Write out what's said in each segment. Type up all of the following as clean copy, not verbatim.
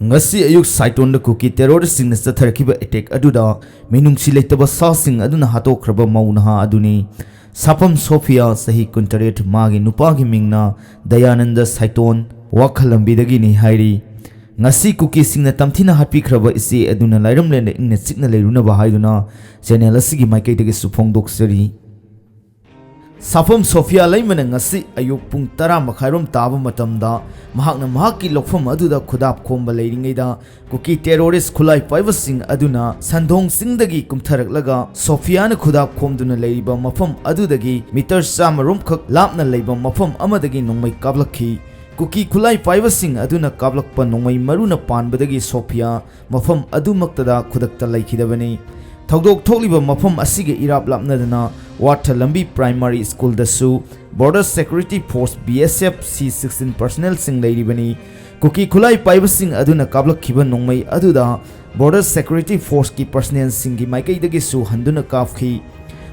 ngasi ayuk saiton da kuki terrorist sing na tharkiba attack aduda minungsi leitaba sa sing aduna hatokraba mauna aduni sapam Sophia sahi kuntaret magi nupa gi mingna Dayananda Saiton wakhalambidagi ni hairi ngasi kuki sing na tamthina hatpikraba isi aduna lairamlen da ingna sikna leiruna ba haiduna channel asigi maikai dagi supongdok sari Sapam Sophia laimana ngasi ayuk pung 10 makhairom taba matamda mahakna mahaki lokfam aduda khudap khomba leiringeida kuki terrorist khulai paiba sing aduna sandong singdagi kumtharaklaga Sophia na khudap khomduna leiriba mafam adudagi meter samarom khak lapna leiba mafam amadagi nongmai kablakhi kuki khulai paiba sing aduna kablakpa nongmai maruna panbadagi Sophia mafam adumaktada khudakta laikhidabani Thogdok thokliba mafam asige irap lapnadana Wathalambi Primary School dasu Border Security Force BSF C16 personnel sing leiribani kuki khulai paiba sing aduna kablak khiba nongmai aduda Border Security Force ki personnel singi maikai dagi su handuna kafki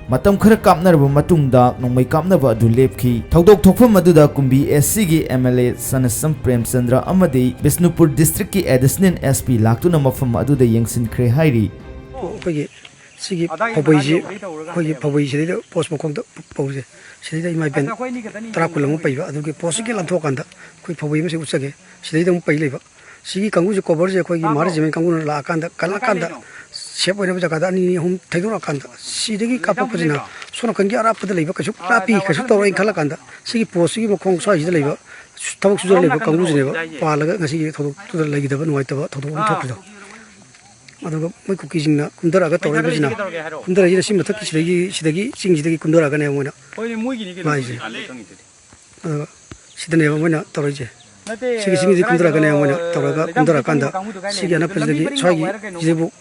matam khara kapnarba matungda nongmai kapnaba adu lepki thogdok thokfam aduda kumbi SC gi MLA Sanasam Premchandra amadi Bisnupur District ki Additional SP laktuna mafam aduda yengsin khre hairi Sigi Pabuji, Pabuji, Post Mokonda Pose, she did my pen, Traculam Paiva, the Posical and Tokanda, quick Pabuim Usage, she didn't pay liver. Sigi Kanguzi covers a quick marriage and Kanguna Lakanda, Kalakanda, Shepherd of Zakadani, whom Taguracanda, Sidigi Capocina, so can get up to the liver, Kapi, Kasuto in Kalakanda, Sigi Posi Mokong size the liver, talks to the liver, Kanguzi, Palaga, to the lady of White to the top. Aduga mai kuki jingna kundara ga tawre bajina kundara jina sim thak sidagi sing sidagi kundara ga ne moina mai je aduga sidane ba moina tawre je sigi sing kundara ga ne moina tawra ga kundara kanda sigi ana pajagi swagi jebu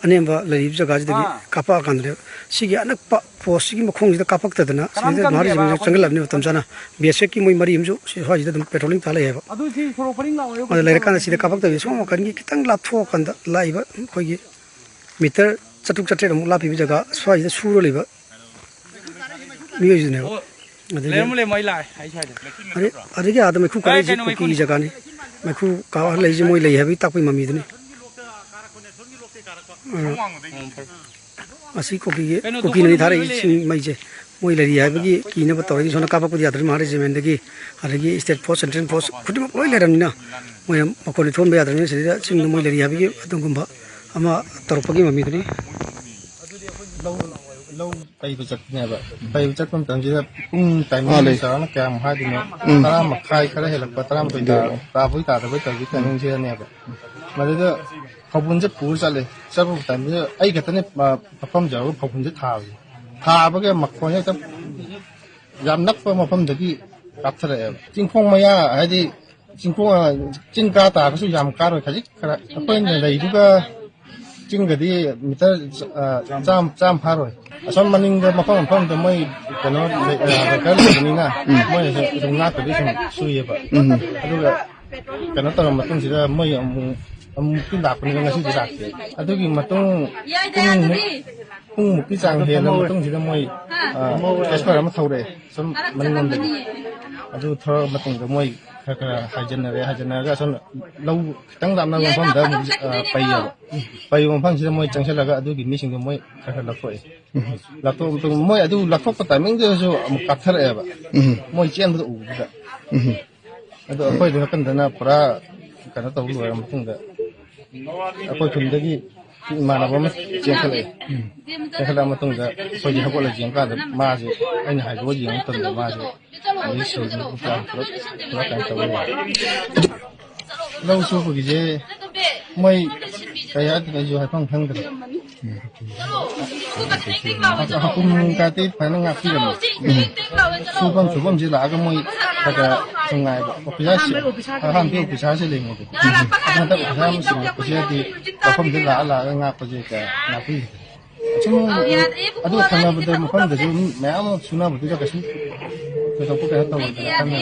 anemba lari jaga jidagi kapa kandre sigi anak pa posigi mokhong jida kapak tadana sigi mari jing jangal abne tamjana bese ki moi mari imju si swagi jida petroling tala heba adu si foroparing la oyo lere kan sida kapak tabi so mo kan gi kitang la tho kanda laiba khogi meter chatuk chatre ram la pi jaga swagi jida suro leba miyo jine lemle mai lai hai sai de are ge adam khu kai ji ki jaga ni khu ka lai ji moi lai hebi tak pi mami dni Asi koki ni thare sing mai je moi lari ha bagi ki na batori sona ka pakudi adri mare je mendagi aragi state force central force khudima loi leram ni na moi makoni thon be adri se sing moi lari ha bagi atungumba ama torpagi mami dni lâu tay bị chặt nè vậy tay bị chặt con tầm chỉ là time này sao nó kèm hai thì nó ta mặc khai cái này là ta làm ta với ta với cái time chỉ nè vậy mà đâyเขาพุ่งจะปูซะเลยซะพวกแต่เนี่ยไอ้กระนั้นมาพร้อมจะเขาพุ่งจะทาเพราะแกหมักคนเนี่ยจะยามนักมาพร้อมจะกี่กับเท่าไหร่จริงคงไม่ยากไอ้ที่จริงคงจริงกาตาก็สุยามการเลยขยิกขนาดเพราะอย่างไรทุกจริงก็ดีมีแต่จามพาเลยส่วนมันนี่มาพร้อมจะไม่แต่เนาะก็เรื่องนี้นะไม่ตรงหน้าก็ได้สุยแบบแล้วก็แต่เนาะตอนมาต้องสิได้ไม่mungkin tak pernah ngasih jerak. Atau gimana mungkin canggih lah, mungkin juga mau ekspor sama tahu deh, son menengok deh. Atau thor mungkin juga mau hajan ada, son lau tang dalam nama pun dah payu pun sih mau canggih lagi, atau gini sih mau lakoi. Lakoi untuk mau atau lakoi pertama itu so mukafir ya, mau cian betul juga. Atau apa itu kan dana pra karena tahu lu orang mungkin dah. Aku cuma lagi mana pun jengkel jengkel sama tuh enggak so jadi aku lagi jengkel ada masih ini hari dua jengkel tuh masih ini so jadi aku terus kan tahu lalu suhu gitu mai kayak ada jual pang gitu aku mengkati paling ngapi kan subang sih lah aku mau ada sungai bisa hampir bisa sih lengkap nanti bisa di kafam di lah ngapa juga ngapi cuma aduh karena betul mungkin jadi memang sunah betul juga sih kita pun kayak tahu karena